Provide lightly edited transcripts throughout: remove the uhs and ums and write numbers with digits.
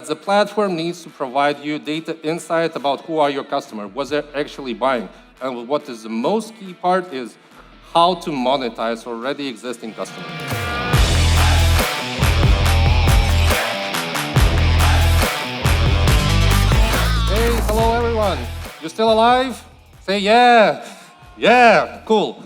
the platform needs to provide you data insight about who are your customers, what they're actually buying. And what is the most key part is how to monetize already existing customers. Hey, hello everyone. You still alive? Say yeah. Yeah, cool.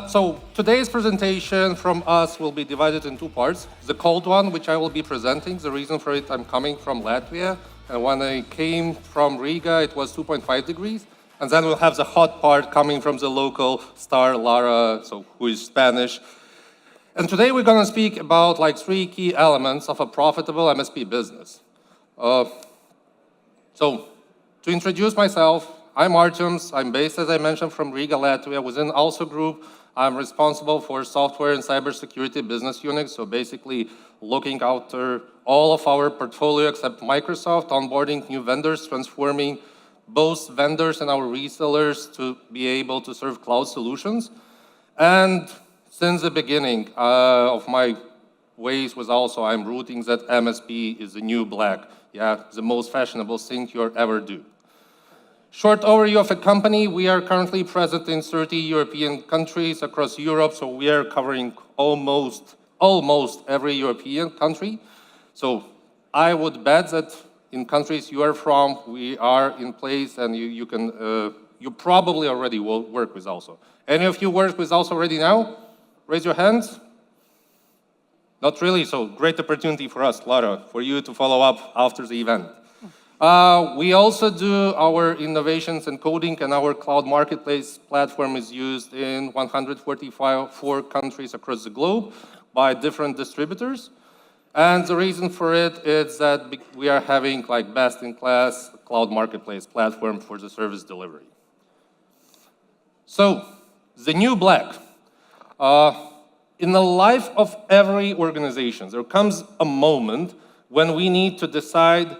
So today's presentation from us will be divided in two parts. The cold one, which I will be presenting. The reason for it, I'm coming from Latvia. And when I came from Riga, it was 2.5 degrees. And then we'll have the hot part coming from the local star, Lara, who is Spanish. And today we're going to speak about like 3 key elements of a profitable MSP business. So to introduce myself, I'm Artyms. I'm based, as I mentioned, from Riga, Latvia. Within Also Group, I'm responsible for software and cybersecurity business units. So basically looking after all of our portfolio except Microsoft, onboarding new vendors, transforming both vendors and our resellers to be able to serve cloud solutions. And since the beginning of my ways with Also, I'm rooting that MSP is the new black. Yeah, the most fashionable thing you'll ever do. Short overview of a company. We are currently present in 30 European countries across Europe, so we are covering almost every European country. So I would bet that in countries you are from, we are in place, and you probably already will work with Also. Any of you work with Also already now? Raise your hands. Not really, so great opportunity for us, Lara, for you to follow up after the event. We also do our innovations and coding, and our cloud marketplace platform is used in 144 countries across the globe by different distributors. And the reason for it is that we are having like best-in-class cloud marketplace platform for the service delivery. So, the new black. In the life of every organization, there comes a moment when we need to decide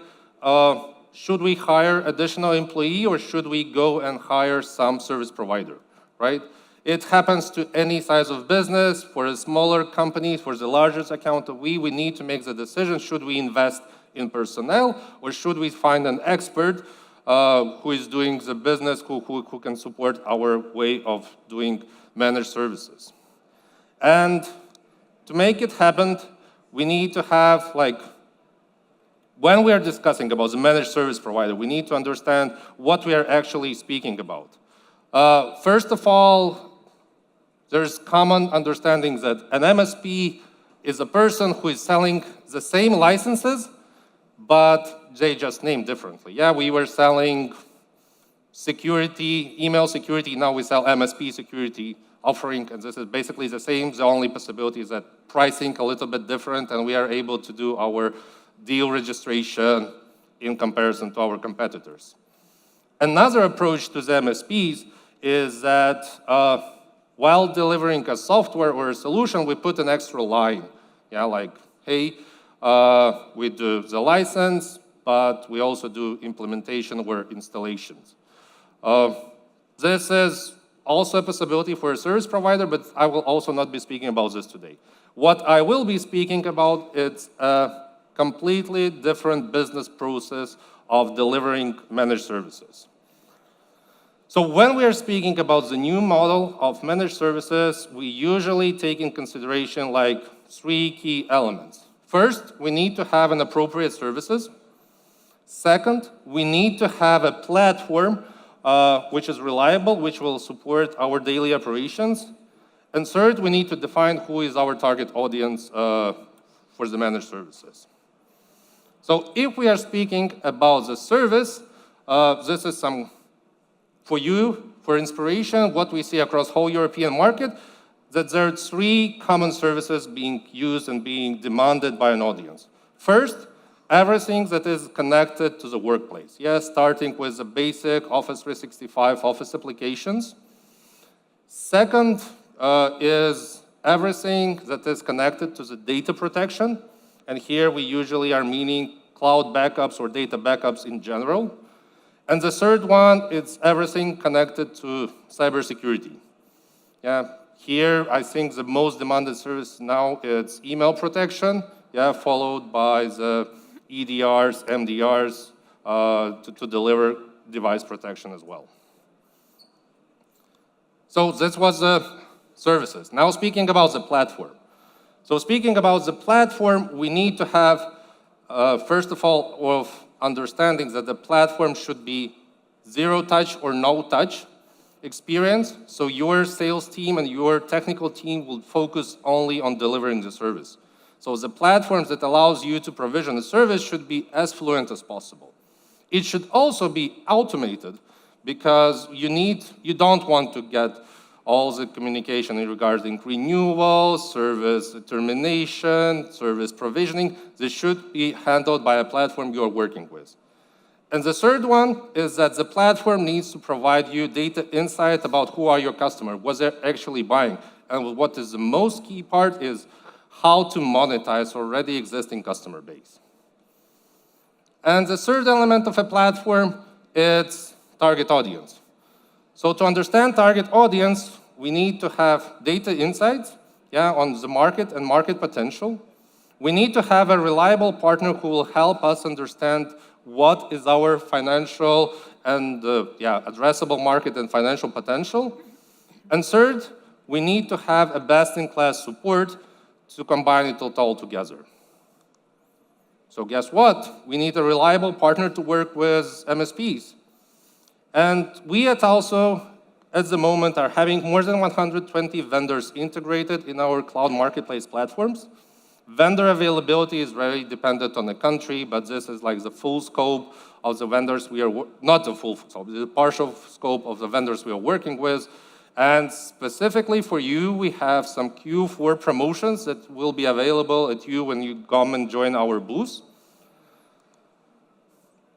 should we hire additional employee or should we go and hire some service provider, right? It happens to any size of business. For a smaller company, for the largest account, we need to make the decision, should we invest in personnel or should we find an expert who is doing the business, who can support our way of doing managed services. And to make it happen, we need to have when we are discussing about the managed service provider, we need to understand what we are actually speaking about. First of all, there's common understanding that an MSP is a person who is selling the same licenses, but they just named differently. Yeah, we were selling security, email security, now we sell MSP security offering, and this is basically the same. The only possibility is that pricing a little bit different, and we are able to do our deal registration in comparison to our competitors. Another approach to the MSPs is that while delivering a software or a solution, we put an extra line. Yeah, like, hey, we do the license, but we also do implementation or installations. This is also a possibility for a service provider, but I will also not be speaking about this today. What I will be speaking about is a completely different business process of delivering managed services. So when we are speaking about the new model of managed services, we usually take in consideration like 3 key elements. First, we need to have an appropriate services. Second, we need to have a platform which is reliable, which will support our daily operations. And third, we need to define who is our target audience for the managed services. So if we are speaking about the service, this is some, for you, for inspiration, what we see across whole European market, that there are 3 common services being used and being demanded by an audience. First, everything that is connected to the workplace. Yes, starting with the basic Office 365 Office applications. Second is everything that is connected to the data protection. And here we usually are meaning cloud backups or data backups in general. And the third one is everything connected to cybersecurity. Yeah, here I think the most demanded service now is email protection, yeah, followed by the EDRs, MDRs, to deliver device protection as well. So this was the services. Now speaking about the platform. So speaking about the platform, we need to have, first of all, of understanding that the platform should be zero touch or no touch experience. So your sales team and your technical team will focus only on delivering the service. So the platforms that allows you to provision a service should be as fluent as possible. It should also be automated because you don't want to get all the communication regarding renewal, service termination, service provisioning. This should be handled by a platform you're working with. And the third one is that the platform needs to provide you data insight about who are your customers, what they're actually buying. And what is the most key part is how to monetize already existing customer base. And the third element of a platform is target audience. So to understand target audience, we need to have data insights on the market and market potential. We need to have a reliable partner who will help us understand what is our financial and addressable market and financial potential. And third, we need to have a best-in-class support to combine it all together. So guess what? We need a reliable partner to work with MSPs. And we at the moment, are having more than 120 vendors integrated in our cloud marketplace platforms. Vendor availability is very dependent on the country, but this is like the full scope of the vendors we are, not the full scope, the partial scope of the vendors we are working with. And specifically for you, we have some Q4 promotions that will be available at you when you come and join our booth.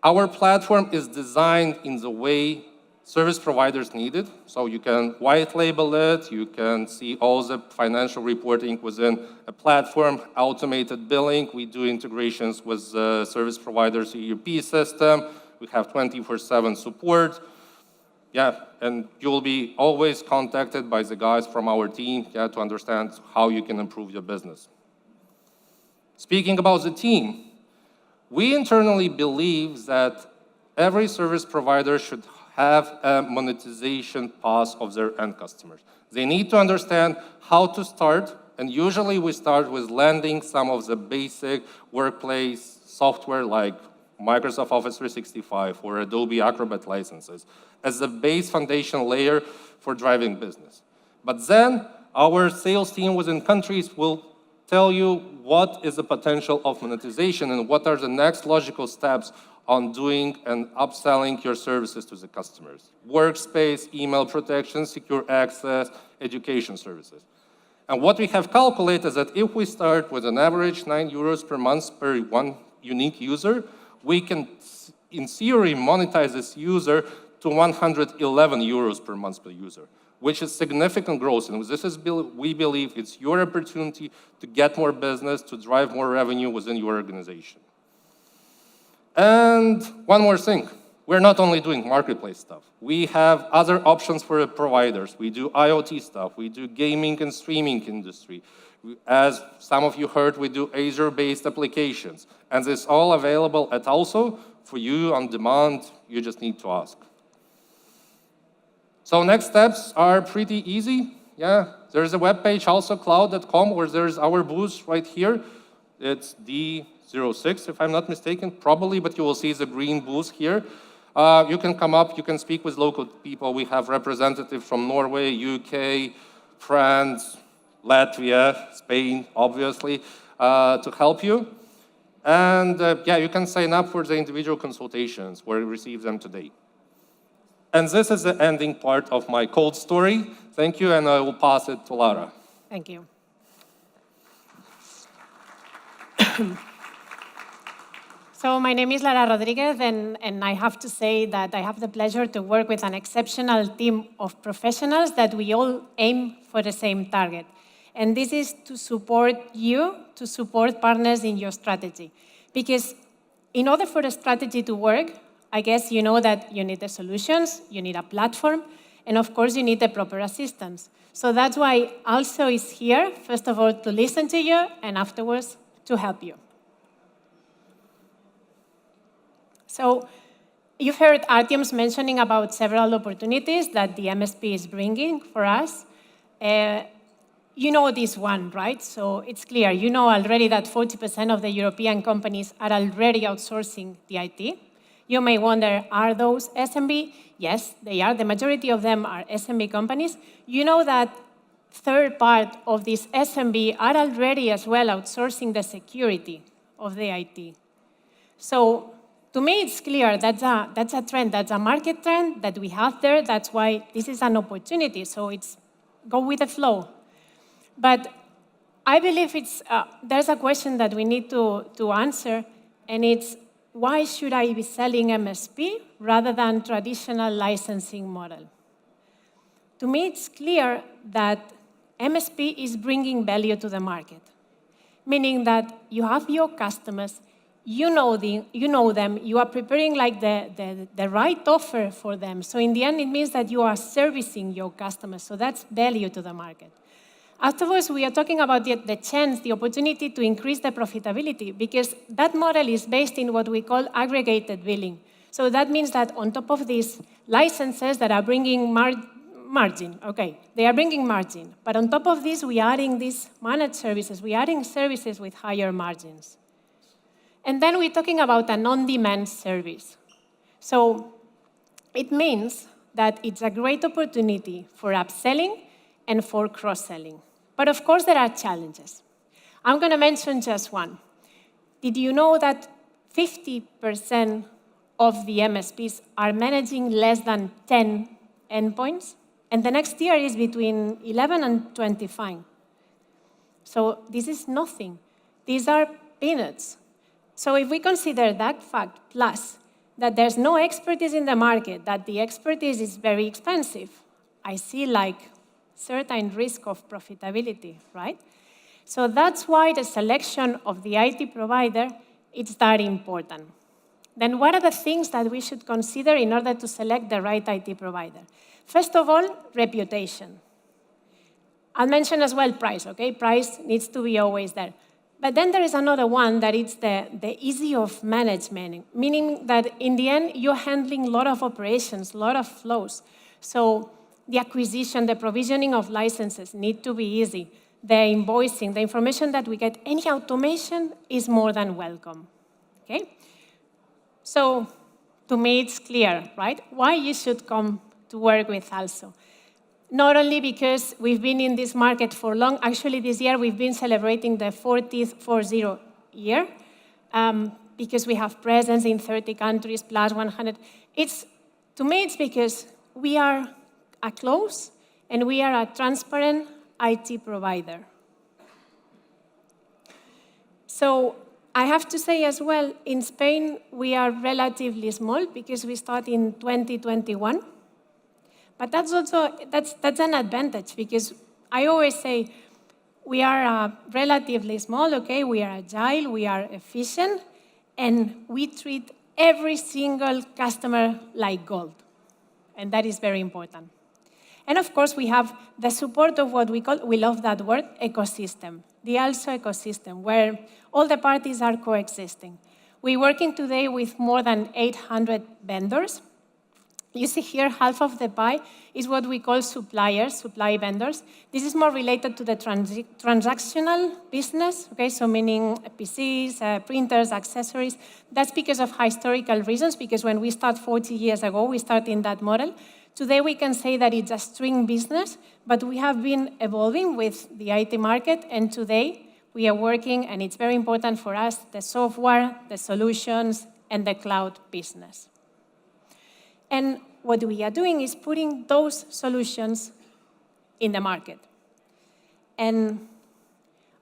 Our platform is designed in the way service providers need it, so you can white label it, you can see all the financial reporting within a platform, automated billing, we do integrations with service providers' ERP system, we have 24/7 support, and you'll be always contacted by the guys from our team to understand how you can improve your business. Speaking about the team, we internally believe that every service provider should have a monetization path of their end customers. They need to understand how to start, and usually we start with landing some of the basic workplace software like Microsoft Office 365 or Adobe Acrobat licenses as the base foundation layer for driving business. But then our sales team within countries will tell you what is the potential of monetization and what are the next logical steps on doing and upselling your services to the customers. Workspace, email protection, secure access, education services. And what we have calculated is that if we start with an average €9 per month per one unique user, we can, in theory, monetize this user to €111 per month per user, which is significant growth. And this is, we believe, it's your opportunity to get more business, to drive more revenue within your organization. And one more thing, we're not only doing marketplace stuff. We have other options for providers. We do IoT stuff. We do gaming and streaming industry. As some of you heard, we do Azure-based applications. And this is all available at also for you on demand. You just need to ask. So next steps are pretty easy. There's a webpage, also cloud.com, where there's our booth right here. It's D06, if I'm not mistaken, probably, but you will see the green booth here. You can come up, you can speak with local people. We have representatives from Norway, UK, France, Latvia, Spain, obviously, to help you. And you can sign up for the individual consultations where you receive them today. And this is the ending part of my cold story. Thank you, and I will pass it to Lara. Thank you. So my name is Lara Rodriguez, and I have to say that I have the pleasure to work with an exceptional team of professionals that we all aim for the same target. And this is to support you, to support partners in your strategy. Because in order for the strategy to work, I guess you know that you need the solutions, you need a platform, and of course you need the proper assistance. So that's why Also is here, first of all, to listen to you, and afterwards, to help you. So you've heard Artyom's mentioning about several opportunities that the MSP is bringing for us. You know this one, right? So it's clear. You know already that 40% of the European companies are already outsourcing the IT. You may wonder, are those SMB? Yes, they are. The majority of them are SMB companies. You know that third part of this SMB are already as well outsourcing the security of the IT. So to me, it's clear that's a trend, that's a market trend that we have there. That's why this is an opportunity. So it's go with the flow. But I believe there's a question that we need to answer, and it's, why should I be selling MSP rather than traditional licensing model? To me, it's clear that MSP is bringing value to the market, meaning that you have your customers, you know them, you are preparing like the right offer for them. So in the end, it means that you are servicing your customers. So that's value to the market. Afterwards, we are talking about the chance, the opportunity to increase the profitability, because that model is based in what we call aggregated billing. So that means that on top of these licenses that are bringing margin, okay, they are bringing margin. But on top of this, we are adding these managed services. We are adding services with higher margins. And then we're talking about an on-demand service. So it means that it's a great opportunity for upselling and for cross-selling. But of course, there are challenges. I'm going to mention just one. Did you know that 50% of the MSPs are managing less than 10 endpoints? And the next year is between 11 and 25. So this is nothing. These are peanuts. So if we consider that fact, plus that there's no expertise in the market, that the expertise is very expensive, I see like certain risk of profitability, right? So that's why the selection of the IT provider is that important. Then what are the things that we should consider in order to select the right IT provider? First of all, reputation. I'll mention as well price, okay? Price needs to be always there. But then there is another one that it's the ease of management, meaning that in the end, you're handling a lot of operations, a lot of flows. So the acquisition, the provisioning of licenses need to be easy. The invoicing, the information that we get, any automation is more than welcome, okay? So to me, it's clear, right? Why you should come to work with Also. Not only because we've been in this market for long, actually this year we've been celebrating the 40th year, because we have presence in 30 countries plus 100. To me, it's because we are a close and we are a transparent IT provider. So I have to say as well, in Spain, we are relatively small because we start in 2021. But that's an advantage, because I always say we are relatively small, okay? We are agile, we are efficient, and we treat every single customer like gold. And that is very important. And of course, we have the support of what we love that word, ecosystem, the Also ecosystem, where all the parties are coexisting. We're working today with more than 800 vendors. You see here, half of the pie is what we call suppliers, supply vendors. This is more related to the transactional business, okay? So meaning PCs, printers, accessories. That's because of historical reasons, because when we start 40 years ago, we started in that model. Today, we can say that it's a string business, but we have been evolving with the IT market, and today we are working, and it's very important for us, the software, the solutions, and the cloud business. And what we are doing is putting those solutions in the market. And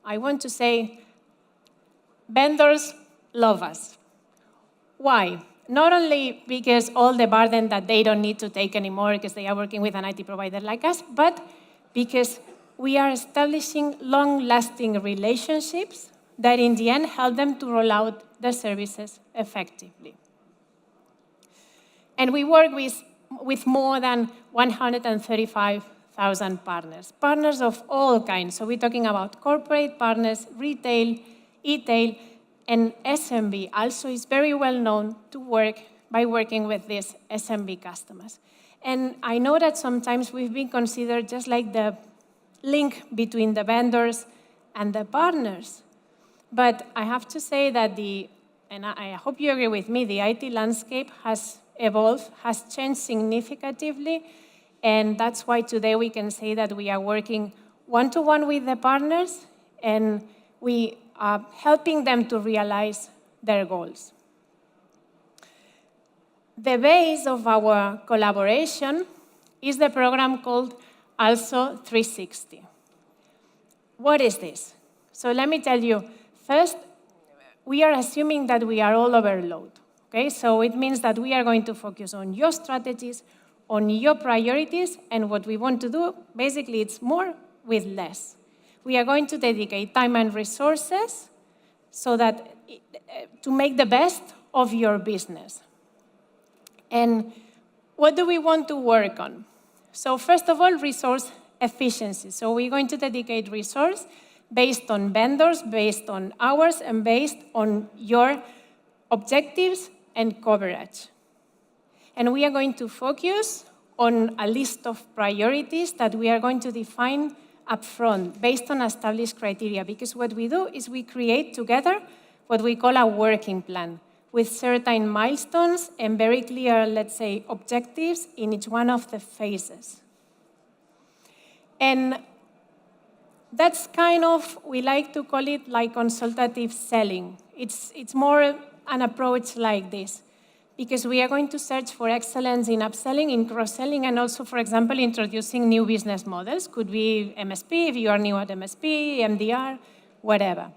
I want to say, vendors love us. Why? Not only because all the burden that they don't need to take anymore because they are working with an IT provider like us, but because we are establishing long-lasting relationships that in the end help them to roll out their services effectively. And we work with more than 135,000 partners of all kinds. So we're talking about corporate partners, retail, e-tail, And SMB also is very well known to work by working with these SMB customers. And I know that sometimes we've been considered just like the link between the vendors and the partners. But I have to say that and I hope you agree with me, the IT landscape has evolved, has changed significantly, and that's why today we can say that we are working one-to-one with the partners, and we are helping them to realize their goals. The base of our collaboration is the program called Also 360. What is this? So let me tell you, first, we are assuming that we are all overload. Okay? So it means that we are going to focus on your strategies, on your priorities, and what we want to do, basically, it's more with less. We are going to dedicate time and resources so that to make the best of your business. And what do we want to work on? So first of all, resource efficiency. So we're going to dedicate resource based on vendors, based on hours, and based on your objectives and coverage. And we are going to focus on a list of priorities that we are going to define upfront based on established criteria. Because what we do is we create together what we call a working plan with certain milestones and very clear, let's say, objectives in each one of the phases. And that's kind of, we like to call it like consultative selling. It's more an approach like this, because we are going to search for excellence in upselling, in cross-selling, and also, for example, introducing new business models. Could be MSP, if you are new at MSP, MDR, whatever.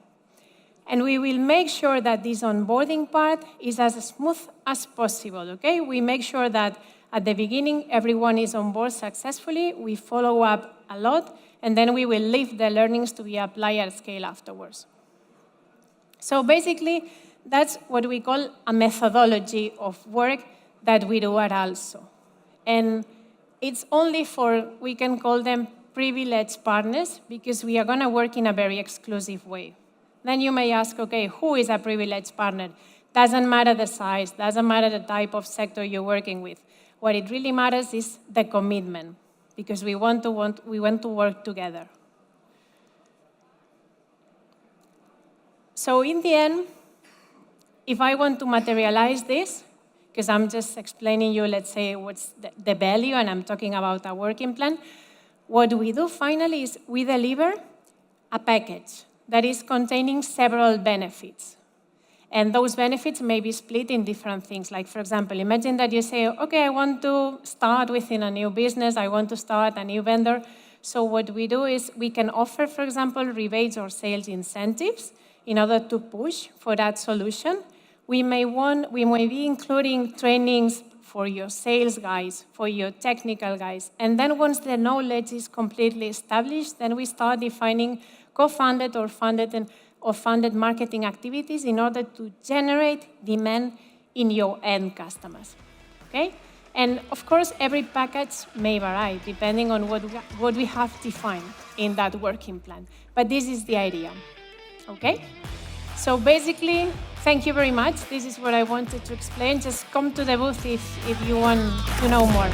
And we will make sure that this onboarding part is as smooth as possible, okay? We make sure that at the beginning, everyone is on board successfully. We follow up a lot, and then we will leave the learnings to be applied at scale afterwards. So basically, that's what we call a methodology of work that we do at Also. And it's only for, we can call them privileged partners, because we are going to work in a very exclusive way. Then you may ask, okay, who is a privileged partner? Doesn't matter the size, doesn't matter the type of sector you're working with. What it really matters is the commitment, because we want to work together. So in the end, if I want to materialize this, because I'm just explaining you, let's say, what's the value, and I'm talking about a working plan, what we do finally is we deliver a package that is containing several benefits. And those benefits may be split in different things. Like, for example, imagine that you say, okay, I want to start within a new business, I want to start a new vendor. So what we do is we can offer, for example, rebates or sales incentives in order to push for that solution. We may be including trainings for your sales guys, for your technical guys. And then once the knowledge is completely established, then we start defining co-funded or funded marketing activities in order to generate demand in your end customers, okay? And of course, every package may vary depending on what we have defined in that working plan. But this is the idea, okay? So basically, thank you very much. This is what I wanted to explain. Just come to the booth if you want to know more.